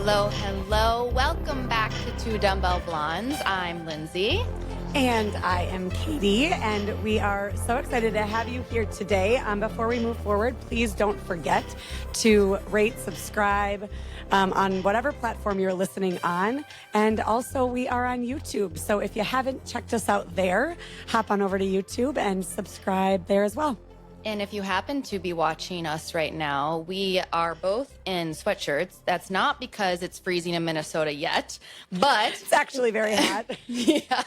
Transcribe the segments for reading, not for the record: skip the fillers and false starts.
Hello, hello. Welcome back to Two Dumbbell Blondes. I'm Lindsay. And I am Kadi, and we are so excited to have you here today. Before we move forward, please don't forget to rate, subscribe on whatever platform you're listening on. And also, we are on YouTube. So if you haven't checked us out there, hop on over to YouTube and subscribe there as well. And if you happen to be watching us right now, we are both in sweatshirts. That's not because it's freezing in Minnesota yet, but it's actually very hot. Yeah,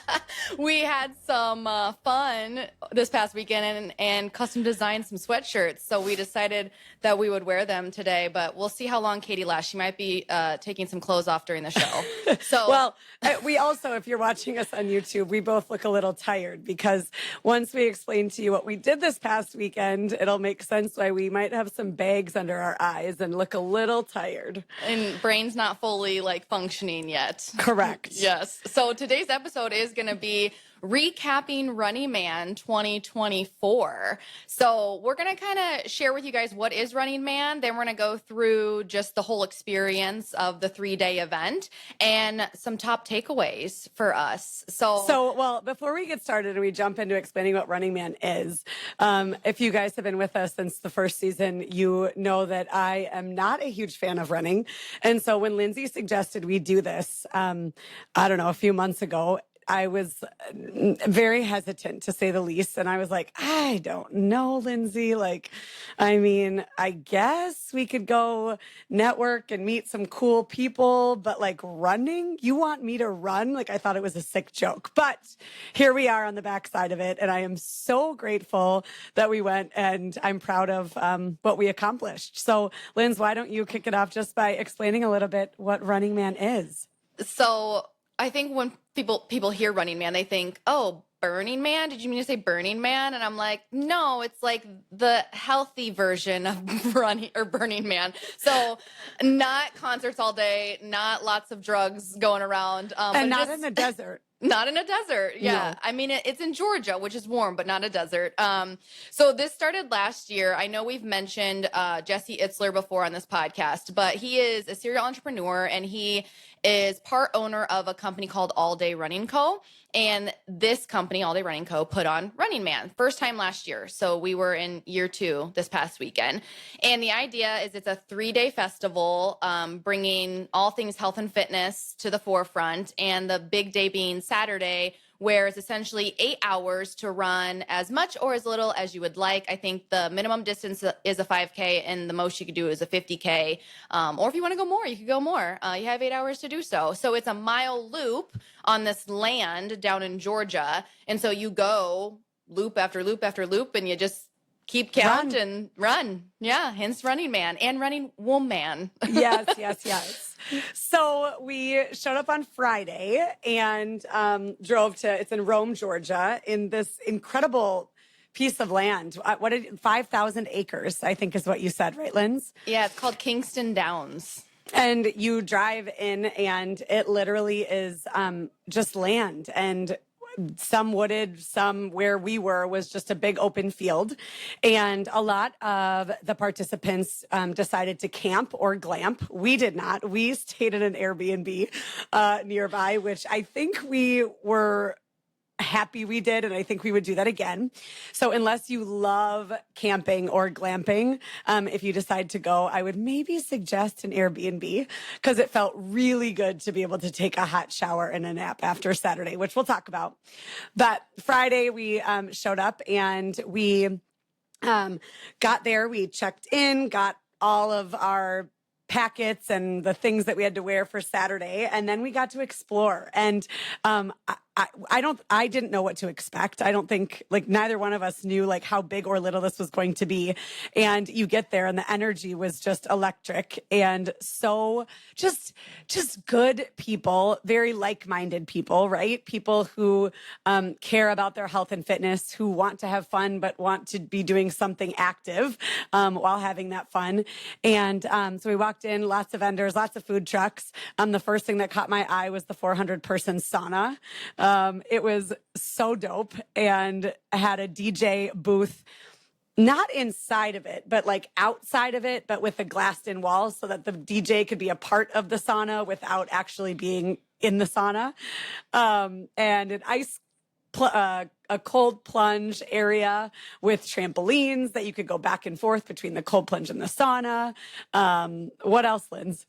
we had some fun this past weekend and custom designed some sweatshirts. So we decided that we would wear them today, but we'll see how long Kadi lasts. She might be taking some clothes off during the show. So, well, we also, if you're watching us on YouTube, we both look a little tired because once we explain to you what we did this past weekend, it'll make sense why we might have some bags under our eyes and look a little tired. And brain's not fully functioning yet. Correct. Yes. So today's episode is going to be recapping Running Man 2024. So we're going to kind of share with you guys what is Running Man. Then we're going to go through just the whole experience of the 3-day event and some top takeaways for us. So, before we get started and we jump into explaining what Running Man is, if you guys have been with us since the first season, you know that I am not a huge fan of running. And so when Lindsay suggested we do this, a few months ago, I was very hesitant, to say the least. And I was like, I don't know, Lindsay. I guess we could go network and meet some cool people, but running, you want me to run? I thought it was a sick joke, but here we are on the backside of it. And I am so grateful that we went, and I'm proud of what we accomplished. So Linz, why don't you kick it off just by explaining a little bit what Running Man is? So I think when people hear Running Man, they think, oh, Burning Man? Did you mean to say Burning Man? And I'm like, no, it's the healthy version of Burning Man. So not concerts all day, not lots of drugs going around. And not in the desert. Not in a desert. Yeah. No. I mean, it's in Georgia, which is warm, but not a desert. So this started last year. I know we've mentioned Jesse Itzler before on this podcast, but he is a serial entrepreneur and he is part owner of a company called All Day Running Co. And this company, All Day Running Co., put on Running Man first time last year. So we were in year 2 this past weekend. And the idea is it's a 3-day festival, bringing all things health and fitness to the forefront. And the big day being Saturday, where it's essentially 8 hours to run as much or as little as you would like. I think the minimum distance is a 5K and the most you could do is a 50K. Or if you want to go more, you could go more. You have 8 hours to do so. So it's a mile loop on this land down in Georgia. And so you go loop after loop after loop and you just keep count and run. Yeah, hence Running Man and Running Woman. Yes. So we showed up on Friday and drove to, it's in Rome, Georgia, in this incredible piece of land. 5,000 acres, I think is what you said, right, Linz? Yeah, it's called Kingston Downs. And you drive in and it literally is just land, and some wooded, some where we were was just a big open field. And a lot of the participants decided to camp or glamp. We did not. We stayed in an Airbnb nearby, which I think we were happy we did, and I think we would do that again. So unless you love camping or glamping, if you decide to go, I would maybe suggest an Airbnb because it felt really good to be able to take a hot shower and a nap after Saturday, which we'll talk about. But Friday we showed up and we got there. We checked in, got all of our packets and the things that we had to wear for Saturday, and then we got to explore. And I didn't know what to expect. I don't think neither one of us knew how big or little this was going to be. And you get there and the energy was just electric and so just good people, very like-minded people, right? People who care about their health and fitness, who want to have fun, but want to be doing something active while having that fun. And so we walked in, lots of vendors, lots of food trucks. The first thing that caught my eye was the 400-person sauna. It was so dope and had a DJ booth not inside of it, but like outside of it, but with the glassed in walls so that the DJ could be a part of the sauna without actually being in the sauna. And an a cold plunge area with trampolines that you could go back and forth between the cold plunge and the sauna. What else, Linz?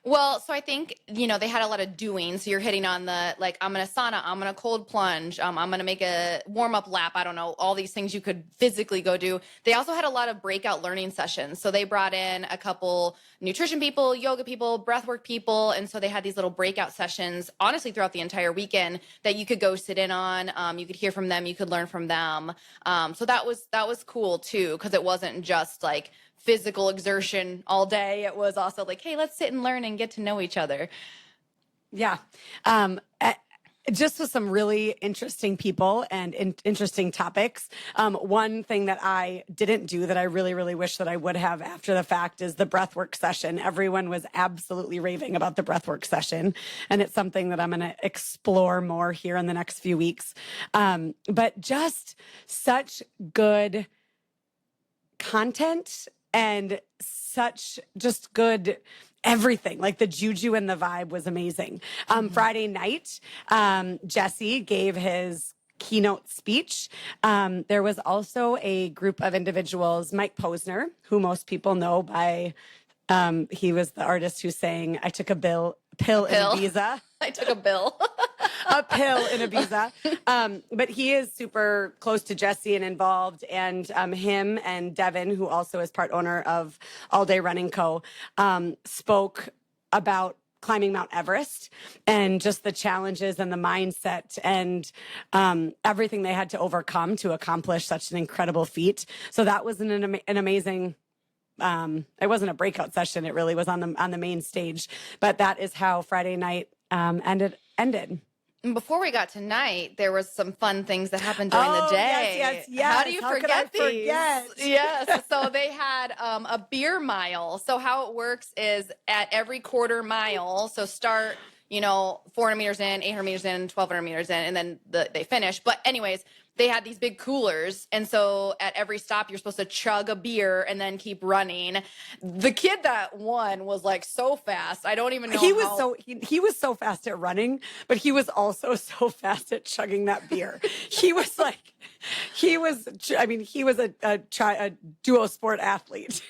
Well, so I think, you know, they had a lot of doing. So you're hitting on the, like, I'm going to sauna, I'm going to cold plunge, I'm going to make a warm up lap. I don't know, all these things you could physically go do. They also had a lot of breakout learning sessions. So they brought in a couple nutrition people, yoga people, breathwork people. And so they had these little breakout sessions, honestly, throughout the entire weekend that you could go sit in on. You could hear from them, you could learn from them. So that was cool too, because it wasn't just like physical exertion all day. It was also like, hey, let's sit and learn and get to know each other. Yeah. Just with some really interesting people and interesting topics. One thing that I didn't do that I really, really wish that I would have after the fact is the breathwork session. Everyone was absolutely raving about the breathwork session. And it's something that I'm going to explore more here in the next few weeks. But just such good content and such just good everything. Like the juju and the vibe was amazing. Friday night, Jesse gave his keynote speech. There was also a group of individuals, Mike Posner, who most people know by, he was the artist who sang, I took a pill in Ibiza. I took a pill. A pill in Ibiza. But he is super close to Jesse and involved. And him and Devin, who also is part owner of All Day Running Co., spoke about climbing Mount Everest and just the challenges and the mindset and everything they had to overcome to accomplish such an incredible feat. So that was an amazing. It wasn't a breakout session. It really was on the main stage. But that is how Friday night ended. And before we got to night, there was some fun things that happened during the day. Yes. How do you forget these? Forget? Yes. So they had a beer mile. So how it works is at every quarter mile, so start, 400 meters in, 800 meters in, 1,200 meters in, and then they finish. But anyways, they had these big coolers. And so at every stop, you're supposed to chug a beer and then keep running. The kid that won was like so fast. I don't even know. He was so fast at running, but he was also so fast at chugging that beer. he was a duo sport athlete.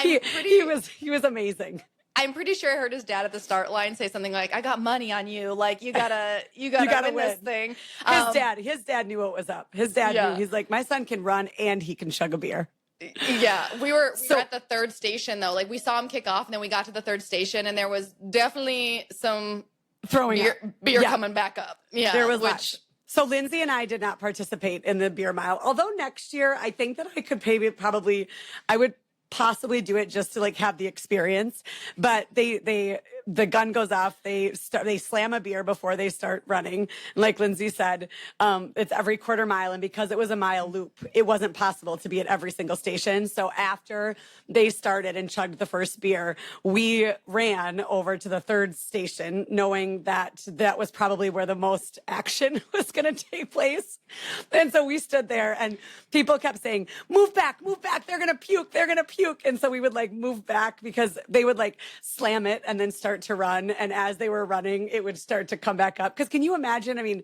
He was amazing. I'm pretty sure I heard his dad at the start line say something like, I got money on you. Like, you gotta win this thing. His dad knew what was up. His dad knew. He's like, my son can run and he can chug a beer. Yeah. We were at the third station though. Like we saw him kick off and then we got to the third station and there was definitely some beer coming back up. Yeah. There was So Lindsay and I did not participate in the beer mile. Although next year, I think that I could I would possibly do it just to like have the experience, but the gun goes off. They slam a beer before they start running. And like Lindsay said, it's every quarter mile. And because it was a mile loop, it wasn't possible to be at every single station. So after they started and chugged the first beer, we ran over to the third station, knowing that was probably where the most action was going to take place. And so we stood there and people kept saying, move back, they're going to puke. And so we would like move back because they would like slam it and then start to run. And as they were running, it would start to come back up. Because can you imagine? I mean,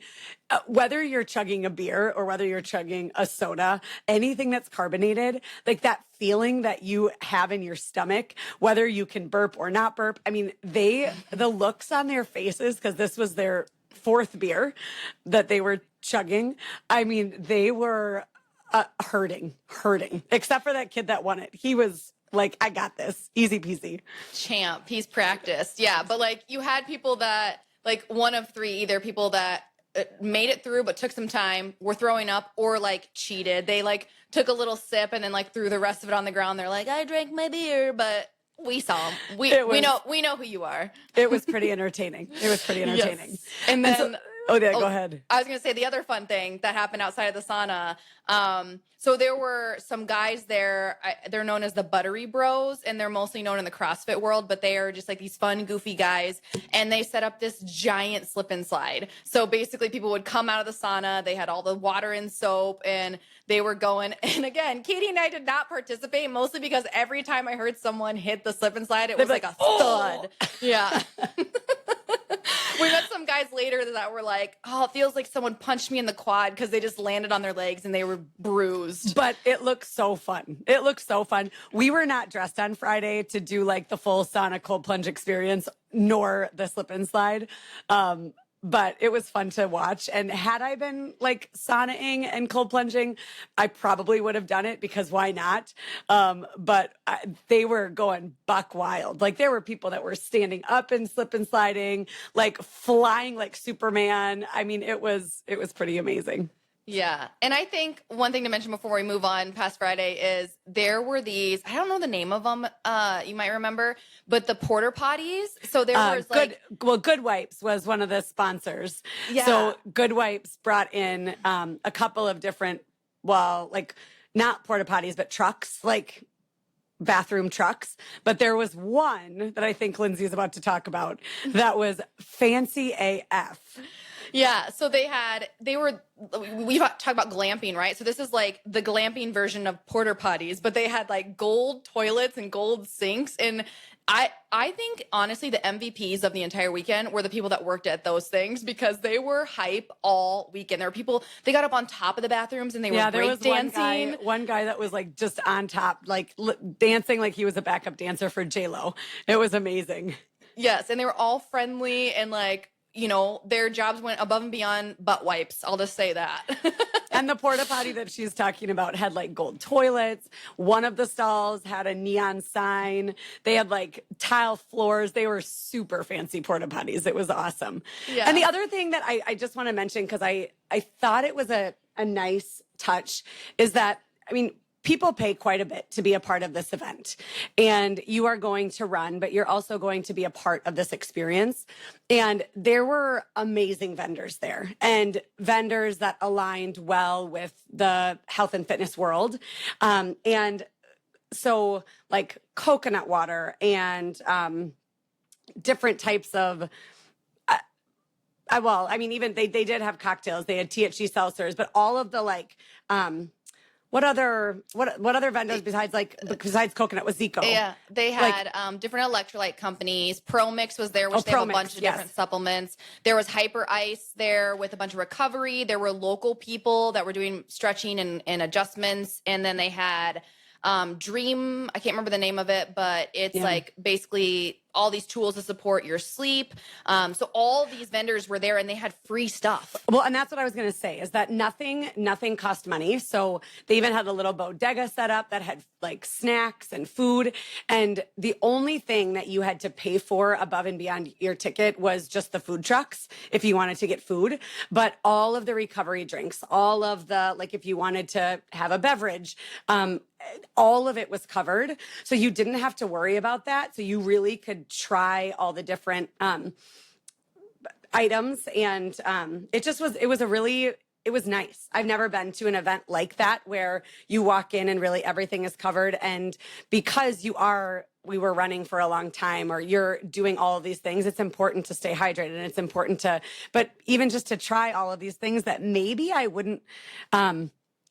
whether you're chugging a beer or whether you're chugging a soda, anything that's carbonated, like that feeling that you have in your stomach, whether you can burp or not burp. I mean, the looks on their faces, because this was their fourth beer that they were chugging. I mean, they were hurting, except for that kid that won it. He was like, I got this, easy peasy. Champ, he's practiced. Yeah. But like you had people that like one of three, either people that made it through but took some time, were throwing up, or like cheated. They like took a little sip and then like threw the rest of it on the ground. They're like, I drank my beer, but we saw them. We know who you are. It was pretty entertaining. Yes. And then Oh, yeah, go ahead. I was going to say the other fun thing that happened outside of the sauna. So there were some guys there. They're known as the Buttery Bros, and they're mostly known in the CrossFit world, but they are just like these fun, goofy guys. And they set up this giant slip and slide. So basically people would come out of the sauna. They had all the water and soap, and they were going. And again, Katie and I did not participate, mostly because every time I heard someone hit the slip and slide, it was like a thud. Yeah. We met some guys later that were like, oh, it feels like someone punched me in the quad because they just landed on their legs and they were bruised. But it looks so fun. It looks so fun. We were not dressed on Friday to do like the full sauna cold plunge experience, nor the slip and slide. But it was fun to watch. And had I been like saunaing and cold plunging, I probably would have done it because why not? But they were going buck wild. Like there were people that were standing up and slip and sliding, like flying like Superman. I mean, it was pretty amazing. Yeah. And I think one thing to mention before we move on past Friday is there were these, I don't know the name of them, you might remember, but the porter potties. So there was Good Wipes was one of the sponsors. Yeah. So Good Wipes brought in a couple of different, well, like not porta potties, but trucks, like bathroom trucks. But there was one that I think Lindsay is about to talk about that was fancy AF. Yeah, so we talk about glamping, right? So this is like the glamping version of porter potties, but they had like gold toilets and gold sinks. And I think honestly the MVPs of the entire weekend were the people that worked at those things because they were hype all weekend. There were people, they got up on top of the bathrooms and they were break dancing. One guy that was like just on top, like dancing like he was a backup dancer for J-Lo. It was amazing. Yes, and they were all friendly and like, you know, their jobs went above and beyond butt wipes. I'll just say that. And the porta potty that she's talking about had like gold toilets. One of the stalls had a neon sign. They had like tile floors. They were super fancy porta potties. It was awesome. Yeah. And the other thing that I just want to mention, because I thought it was a nice touch, is that, I mean, people pay quite a bit to be a part of this event, and you are going to run, but you're also going to be a part of this experience. And there were amazing vendors there, and vendors that aligned well with the health and fitness world. And so like coconut water and different types of even they did have cocktails. They had THC seltzers, but all of the like what other vendors besides coconut was Zico? Yeah, they had different electrolyte companies. ProMix was there, which they have a bunch of different supplements. There was Hyper Ice there with a bunch of recovery. There were local people that were doing stretching and adjustments, and then they had Dream. I can't remember the name of it, but it's like basically all these tools to support your sleep. So all these vendors were there and they had free stuff. Well, and that's what I was going to say is that nothing cost money. So they even had a little bodega set up that had like snacks and food. And the only thing that you had to pay for above and beyond your ticket was just the food trucks if you wanted to get food. But all of the recovery drinks, all of the, like if you wanted to have a beverage, all of it was covered. So you didn't have to worry about that. So you really could try all the different items. And it was nice. I've never been to an event like that where you walk in and really everything is covered. And because we were running for a long time or you're doing all of these things, it's important to stay hydrated, and it's important but even just to try all of these things that maybe I wouldn't,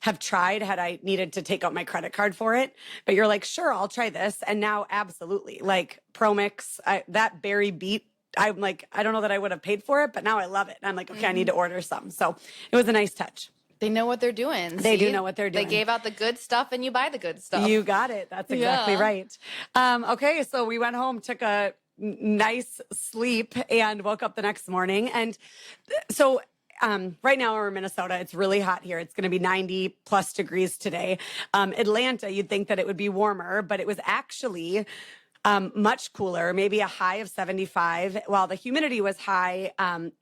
have tried had I needed to take out my credit card for it. But you're like, sure, I'll try this. And now absolutely, like ProMix, that berry beet, I'm like, I don't know that I would have paid for it, but now I love it. And I'm like, okay, I need to order some. So it was a nice touch. They know what they're doing. They do know what they're doing. They gave out the good stuff and you buy the good stuff. You got it. That's exactly right. Okay, so we went home, took a nice sleep and woke up the next morning. And so right now we're in Minnesota. It's really hot here. It's going to be 90 plus degrees today. Atlanta, you'd think that it would be warmer, but it was actually much cooler, maybe a high of 75. While the humidity was high,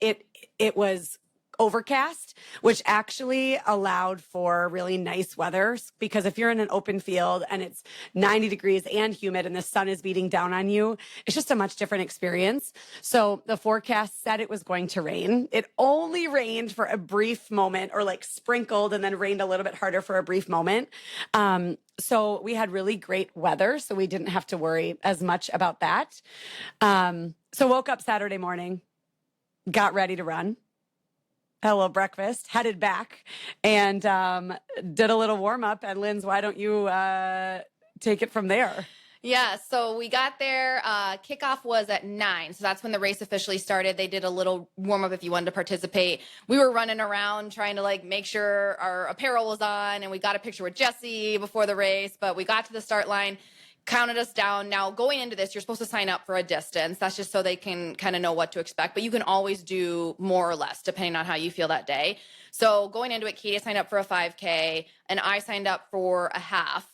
it was overcast, which actually allowed for really nice weather, because if you're in an open field and it's 90 degrees and humid and the sun is beating down on you, it's just a much different experience. So the forecast said it was going to rain. It only rained for a brief moment, or like sprinkled and then rained a little bit harder for a brief moment. So we had really great weather, so we didn't have to worry as much about that. So woke up Saturday morning, got ready to run, had a little breakfast, headed back, and did a little warm up. And Linz, why don't you take it from there? Yeah, so we got there. Kickoff was at 9, so that's when the race officially started. They did a little warm up if you wanted to participate. We were running around trying to like make sure our apparel was on, and we got a picture with Jesse before the race. But we got to the start line, counted us down. Now, going into this, you're supposed to sign up for a distance. That's just so they can kind of know what to expect. But you can always do more or less depending on how you feel that day. So going into it, Katie signed up for a 5K, and I signed up for a half.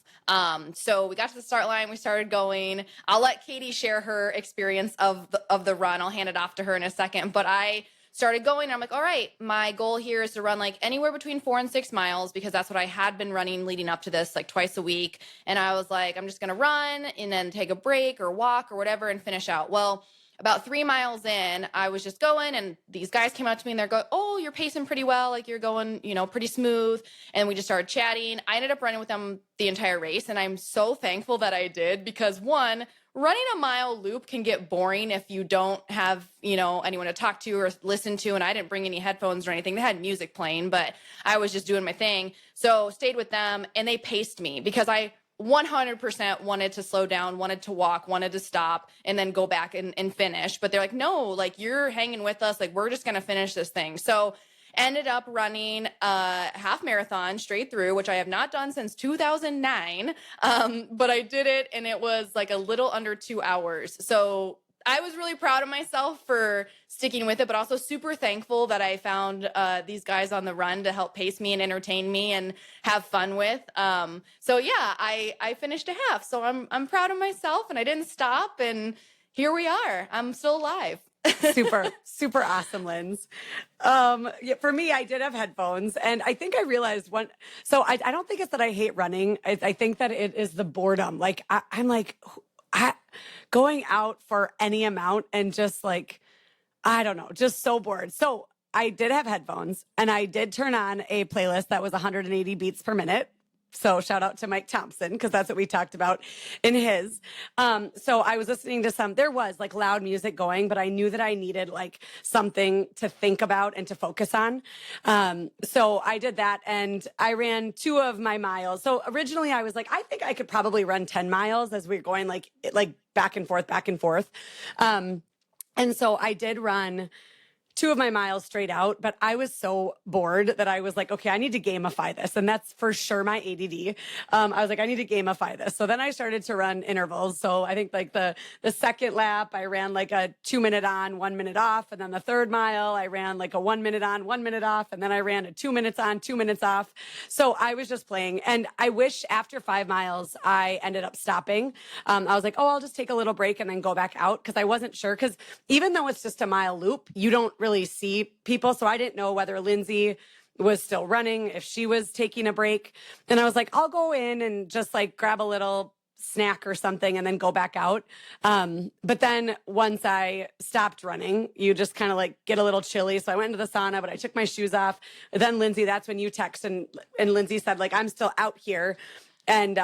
So we got to the start line, we started going. I'll let Katie share her experience of the run. I'll hand it off to her in a second, but I started going and I'm like, all right, my goal here is to run like anywhere between 4 and 6 miles, because that's what I had been running leading up to this, like twice a week. And I was like, I'm just going to run and then take a break or walk or whatever and finish out. Well, about 3 miles in, I was just going, and these guys came up to me and they're going, oh, you're pacing pretty well. Like you're going, pretty smooth. And we just started chatting. I ended up running with them the entire race. And I'm so thankful that I did, because one, running a mile loop can get boring if you don't have, anyone to talk to or listen to. And I didn't bring any headphones or anything. They had music playing, but I was just doing my thing. So stayed with them, and they paced me because I 100% wanted to slow down, wanted to walk, wanted to stop, and then go back and finish. But they're like, no, like you're hanging with us. Like we're just going to finish this thing. So ended up running a half marathon straight through, which I have not done since 2009. But I did it, and it was like a little under 2 hours. So I was really proud of myself for sticking with it, but also super thankful that I found these guys on the run to help pace me and entertain me and have fun with. So yeah, I finished a half. So I'm proud of myself, and I didn't stop, and here we are. I'm still alive. Super awesome, Linz. Yeah, for me, I did have headphones, and I think I realized so I don't think it's that I hate running. I think that it is the boredom. Like I'm like, going out for any amount and just like, I don't know, just so bored. So I did have headphones, and I did turn on a playlist that was 180 beats per minute. So shout out to Mike Thompson, because that's what we talked about in his. So I was listening to there was like loud music going, but I knew that I needed like something to think about and to focus on. So I did that, and I ran 2 of my miles. So originally I was like, I think I could probably run 10 miles as we were going like back and forth, back and forth. And so I did run 2 of my miles straight out, but I was so bored that I was like, okay, I need to gamify this. And that's for sure my ADD. I was like, I need to gamify this. So then I started to run intervals. So I think like the second lap, I ran like a 2 minute on, 1 minute off. And then the third mile, I ran like a 1 minute on, 1 minute off. And then I ran a 2 minutes on, 2 minutes off. So I was just playing. And I wish after 5 miles, I ended up stopping. I was like, oh, I'll just take a little break and then go back out, because I wasn't sure. Because even though it's just a mile loop, you don't really see people. So I didn't know whether Lindsay was still running, if she was taking a break. And I was like, I'll go in and just like grab a little snack or something and then go back out. But then once I stopped running, you just kind of like get a little chilly. So I went into the sauna, but I took my shoes off. Then Lindsay, that's when you text, and Lindsay said like, I'm still out here. And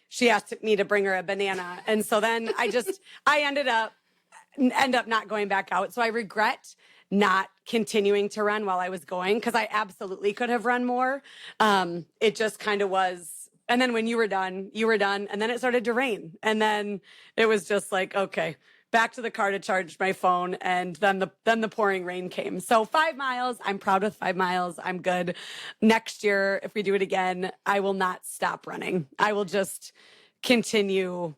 she asked me to bring her a banana. And so then I ended up not going back out. So I regret not continuing to run while I was going, because I absolutely could have run more. It just kind of was. And then when you were done, and then it started to rain. And then it was just like, okay, back to the car to charge my phone. And then the pouring rain came. So 5 miles, I'm proud with 5 miles. I'm good. Next year, if we do it again, I will not stop running. I will just continue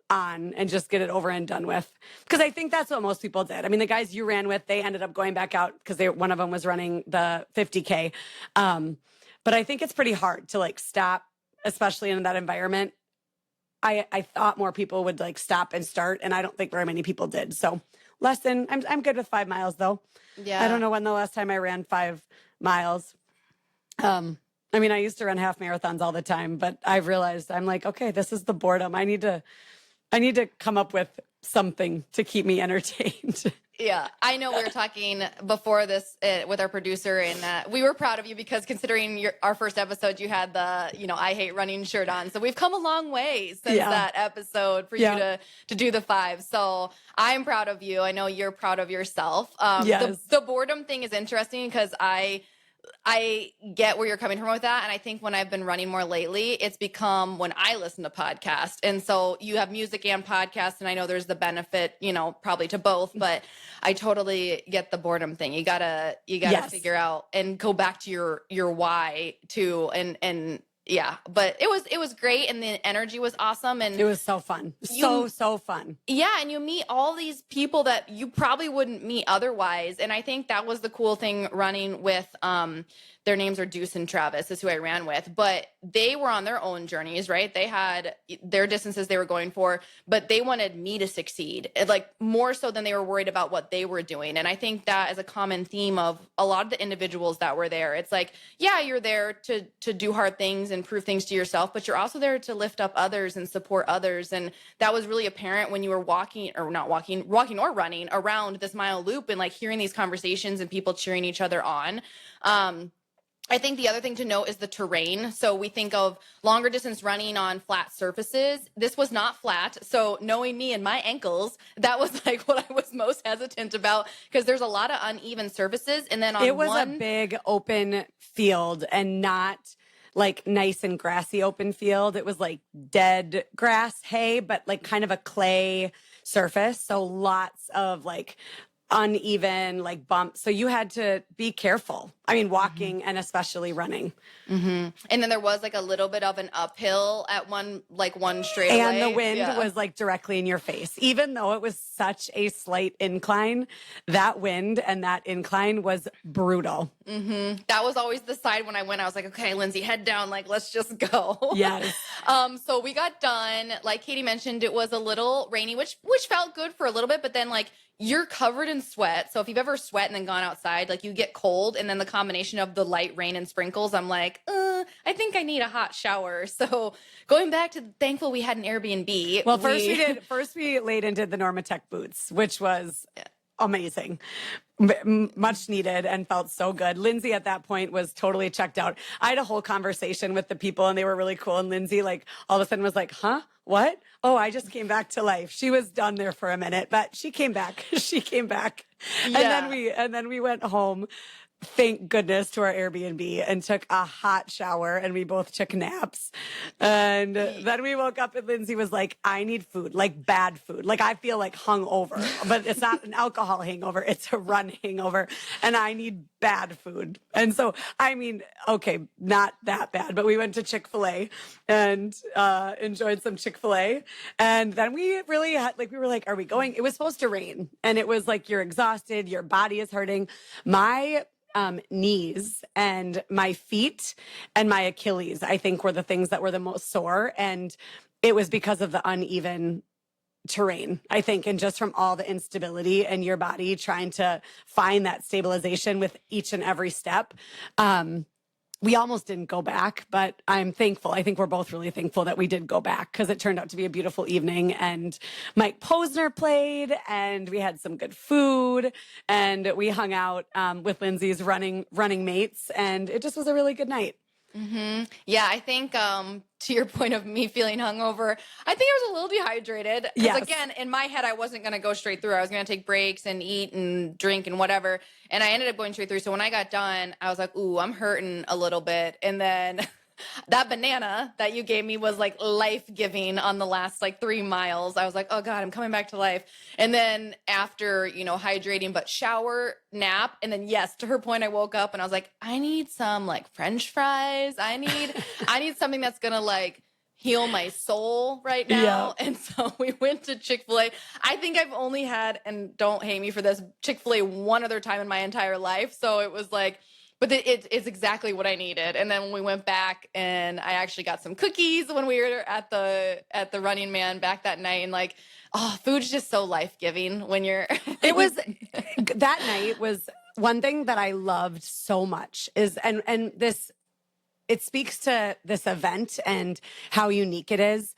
on and just get it over and done with. Because I think that's what most people did. I mean, the guys you ran with, they ended up going back out because one of them was running the 50K. But I think it's pretty hard to like stop, especially in that environment. I thought more people would like stop and start, and I don't think very many people did. So I'm good with 5 miles though. Yeah. I don't know when the last time I ran 5 miles. I mean, I used to run half marathons all the time, but I've realized I'm like, okay, this is the boredom. I need to come up with something to keep me entertained. Yeah, I know we were talking before this with our producer, and we were proud of you because considering our first episode, you had the, I hate running shirt on. So we've come a long way since that episode for you to do the 5. So I'm proud of you. I know you're proud of yourself. Yes. The boredom thing is interesting because I get where you're coming from with that. And I think when I've been running more lately, it's become when I listen to podcasts. And so you have music and podcasts. And I know there's the benefit, probably to both, but I totally get the boredom thing. You gotta figure out and go back to your why too. And yeah, but it was great. And the energy was awesome. And it was so fun. So fun. Yeah. And you meet all these people that you probably wouldn't meet otherwise. And I think that was the cool thing running with, their names are Deuce and Travis is who I ran with, but they were on their own journeys, right? They had their distances they were going for, but they wanted me to succeed, like more so than they were worried about what they were doing. And I think that is a common theme of a lot of the individuals that were there. It's like, yeah, you're there to do hard things and prove things to yourself, but you're also there to lift up others and support others. And that was really apparent when you were walking or running around this mile loop and like hearing these conversations and people cheering each other on. I think the other thing to note is the terrain. So we think of longer distance running on flat surfaces. This was not flat. So knowing me and my ankles, that was like what I was most hesitant about because there's a lot of uneven surfaces. And then it was a big open field and not like nice and grassy open field. It was like dead grass, hay, but like kind of a clay surface. So lots of like uneven like bumps. So you had to be careful. I mean, walking and especially running. Mm-hmm. And then there was like a little bit of an uphill at one straightaway. And the wind was like directly in your face. Even though it was such a slight incline, that wind and that incline was brutal. Mm-hmm. That was always the side when I went, I was like, okay, Lindsay, head down. Like, let's just go. Yes. So we got done. Like Katie mentioned, it was a little rainy, which felt good for a little bit, but then like you're covered in sweat. So if you've ever sweat and then gone outside, like you get cold and then the combination of the light rain and sprinkles, I'm like, I think I need a hot shower. So going back to thankful we had an Airbnb. Well, first we laid and did the Normatec boots, which was amazing. Much needed and felt so good. Lindsay at that point was totally checked out. I had a whole conversation with the people and they were really cool. And Lindsay like all of a sudden was like, huh? What? Oh, I just came back to life. She was done there for a minute, but she came back. Yeah. And then we went home. Thank goodness to our Airbnb and took a hot shower and we both took naps. And then we woke up and Lindsay was like, I need food, like bad food. Like I feel like hungover, but it's not an alcohol hangover. It's a run hangover and I need bad food. And so, I mean, okay, not that bad, but we went to Chick-fil-A and enjoyed some Chick-fil-A. And then we really had we were like, are we going? It was supposed to rain and it was like, you're exhausted. Your body is hurting. My knees and my feet and my Achilles, I think were the things that were the most sore. And it was because of the uneven terrain, I think, and just from all the instability in your body trying to find that stabilization with each and every step. We almost didn't go back, but I'm thankful. I think we're both really thankful that we did go back because it turned out to be a beautiful evening. And Mike Posner played and we had some good food and we hung out with Lindsay's running mates. And it just was a really good night. Mm-hmm. Yeah, I think to your point of me feeling hungover, I think I was a little dehydrated. Because again, in my head, I wasn't going to go straight through. I was going to take breaks and eat and drink and whatever. And I ended up going straight through. So when I got done, I was like, ooh, I'm hurting a little bit. And then that banana that you gave me was like life-giving on the last 3 miles. I was like, oh God, I'm coming back to life. And then after, hydrating, but shower, nap. And then yes, to her point, I woke up and I was like, I need some French fries. I need something that's going to heal my soul right now. Yeah. And so we went to Chick-fil-A. I think I've only had, and don't hate me for this, Chick-fil-A one other time in my entire life. So it was But it's exactly what I needed. And then when we went back, and I actually got some cookies when we were at the Running Man back that night, and like, oh, food's just so life-giving when you're It was that night was one thing that I loved so much is and this it speaks to this event and how unique it is.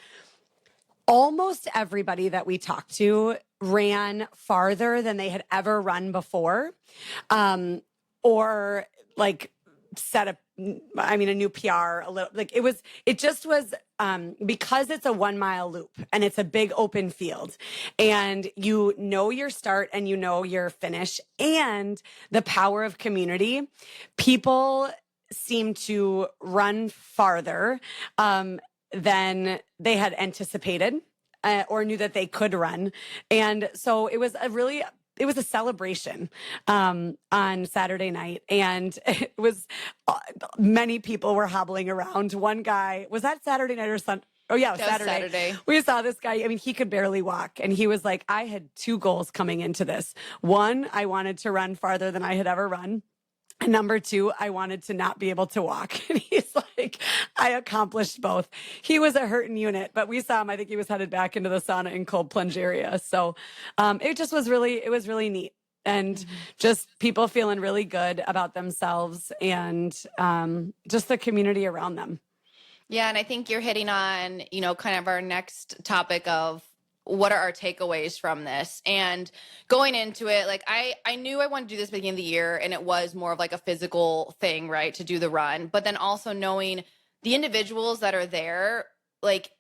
Almost everybody that we talked to ran farther than they had ever run before, or like set a new PR a little. Like it just was because it's a 1 mile loop and it's a big open field, and you know your start and you know your finish, and the power of community. People seem to run farther than they had anticipated or knew that they could run. And so it was a celebration on Saturday night. And it was many people were hobbling around. One guy, was that Saturday night or Sunday? Oh, yeah, Saturday. We saw this guy. I mean, he could barely walk. And he was like, I had 2 goals coming into this. One, I wanted to run farther than I had ever run. And number 2, I wanted to not be able to walk. And he's like, I accomplished both. He was a hurting unit, but we saw him. I think he was headed back into the sauna and cold plunge area. So it was really neat. And just people feeling really good about themselves and just the community around them. Yeah. And I think you're hitting on, kind of our next topic of what are our takeaways from this. And going into it, like I knew I wanted to do this beginning of the year, and it was more of like a physical thing, right, to do the run. But then also knowing the individuals that are there, like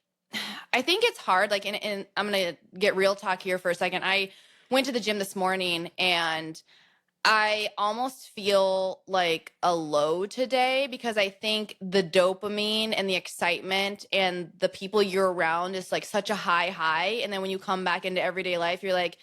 I think it's hard. Like, and I'm going to get real talk here for a second. I went to the gym this morning, and I almost feel like a low today because I think the dopamine and the excitement and the people you're around is like such a high. And then when you come back into everyday life, you're like,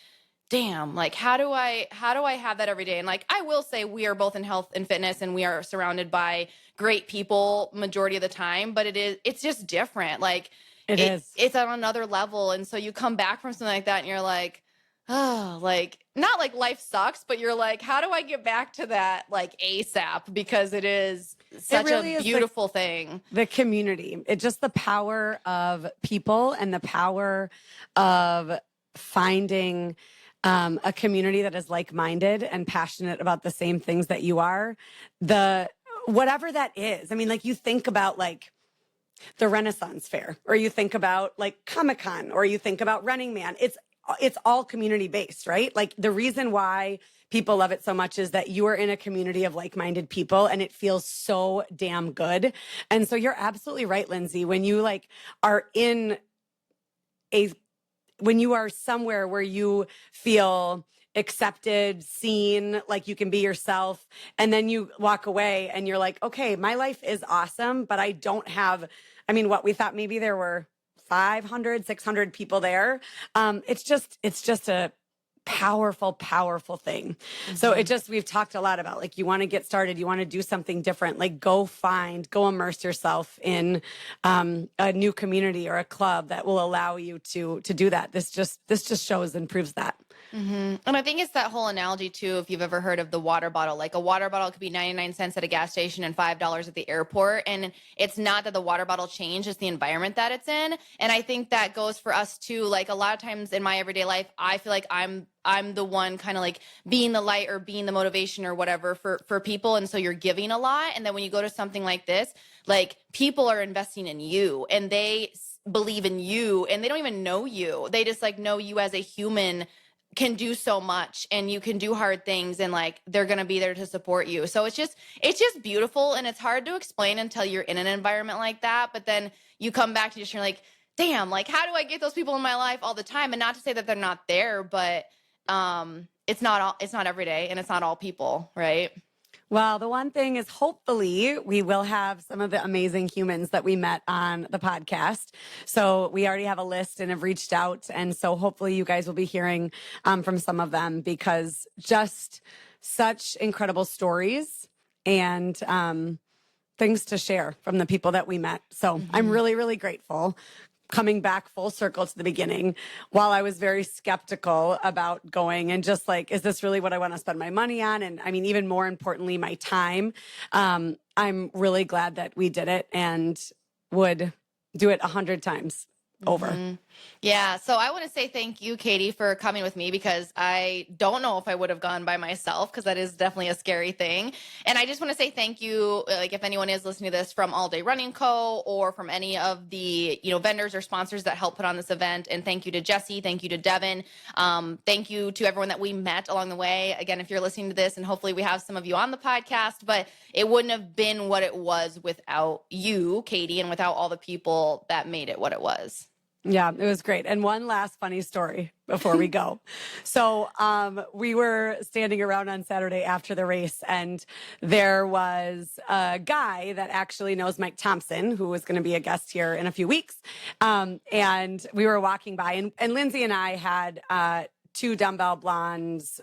damn, like how do I have that every day? And like, I will say we are both in health and fitness, and we are surrounded by great people majority of the time, but it's just different. Like it's on another level. And so you come back from something like that and you're like, oh, like not like life sucks, but you're like, how do I get back to that like ASAP? Because it is such a beautiful thing. The community, it's just the power of people and the power of finding a community that is like-minded and passionate about the same things that you are. Whatever that is. I mean, like you think about like the Renaissance Fair, or you think about like Comic-Con, or you think about Running Man. It's all community based, right? Like the reason why people love it so much is that you are in a community of like-minded people, and it feels so damn good. And so you're absolutely right, Lindsay. When you like are when you are somewhere where you feel accepted, seen, like you can be yourself, and then you walk away and you're like, okay, my life is awesome, but I don't have, we thought maybe there were 500, 600 people there. It's just a powerful, powerful thing. So we've talked a lot about like, you want to get started, you want to do something different, like go immerse yourself in a new community or a club that will allow you to do that. This just shows and proves that. And I think it's that whole analogy too, if you've ever heard of the water bottle. Like a water bottle could be 99 cents at a gas station and $5 at the airport. And it's not that the water bottle changed, it's the environment that it's in. And I think that goes for us too. Like a lot of times in my everyday life, I feel like I'm the one kind of like being the light or being the motivation or whatever for people. And so you're giving a lot. And then when you go to something like this, like people are investing in you and they believe in you, and they don't even know you. They just like know you as a human can do so much, and you can do hard things, and like they're going to be there to support you. So it's just beautiful, and it's hard to explain until you're in an environment like that. But then you come back to you're like, damn, like how do I get those people in my life all the time? And not to say that they're not there, but it's not every day, and it's not all people, right? Well, the one thing is hopefully we will have some of the amazing humans that we met on the podcast. So we already have a list and have reached out. And so hopefully you guys will be hearing from some of them, because just such incredible stories and things to share from the people that we met. So I'm really, really grateful. coming back full circle to the beginning, while I was very skeptical about going and just like, is this really what I want to spend my money on? And I mean, even more importantly, my time. I'm really glad that we did it and would do it 100 times over. Mm-hmm. Yeah. So I want to say thank you, Kadi, for coming with me, because I don't know if I would have gone by myself, because that is definitely a scary thing. And I just want to say thank you. Like, if anyone is listening to this from All Day Running Co. or from any of the, vendors or sponsors that help put on this event. And thank you to Jesse. Thank you to Devin. Thank you to everyone that we met along the way. Again, if you're listening to this, and hopefully we have some of you on the podcast, but it wouldn't have been what it was without you, Kadi, and without all the people that made it what it was. Yeah, it was great. And one last funny story before we go. So we were standing around on Saturday after the race, and there was a guy that actually knows Mike Thompson, who was going to be a guest here in a few weeks. And we were walking by, and Lindsay and I had 2 Dumbbell Blondes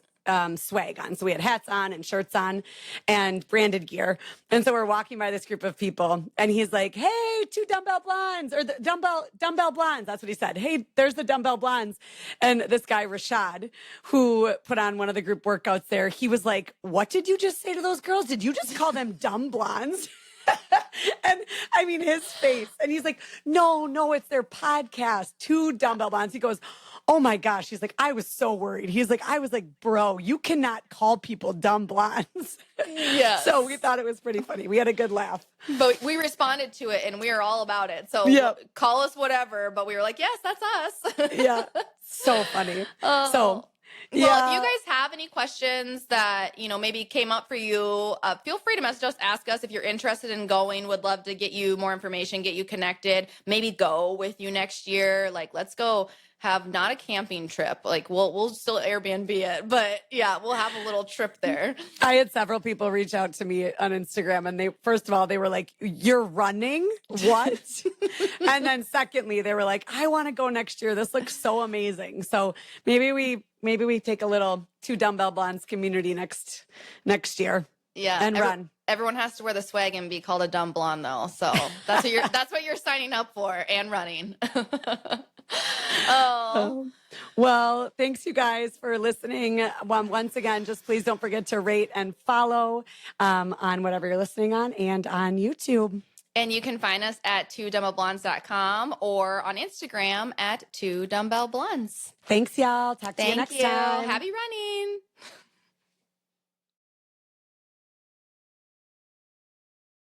swag on. So we had hats on and shirts on and branded gear. And so we're walking by this group of people, and he's like, hey, 2 Dumbbell Blondes, or the dumbbell blondes. That's what he said. Hey, there's the Dumbbell Blondes. And this guy, Rashad, who put on one of the group workouts there, he was like, what did you just say to those girls? Did you just call them dumb blondes? And I mean, his face. And he's like, no, it's their podcast, 2 Dumbbell Blondes. He goes, oh my gosh. He's like, I was so worried. He's like, I was like, bro, you cannot call people dumb blondes. Yeah. So we thought it was pretty funny. We had a good laugh. But we responded to it, and we are all about it. So call us whatever. But we were like, yes, that's us. Yeah. So funny. Well, if you guys have any questions that, maybe came up for you, feel free to message us, ask us if you're interested in going. Would love to get you more information, get you connected, maybe go with you next year. Like, let's go have not a camping trip. Like, we'll still Airbnb it, but yeah, we'll have a little trip there. I had several people reach out to me on Instagram, and first of all, they were like, you're running? What? And then secondly, they were like, I want to go next year. This looks so amazing. So maybe we take a little 2 Dumbbell Blondes community next year. Yeah. And run. Everyone has to wear the swag and be called a dumb blonde, though. So that's what you're signing up for, and running. Well, thanks you guys for listening. Once again, just please don't forget to rate and follow on whatever you're listening on, and on YouTube. And you can find us at 2dumbbellblondes.com or on Instagram at 2dumbbellblondes. Thanks, y'all. Talk to you next time. Happy running.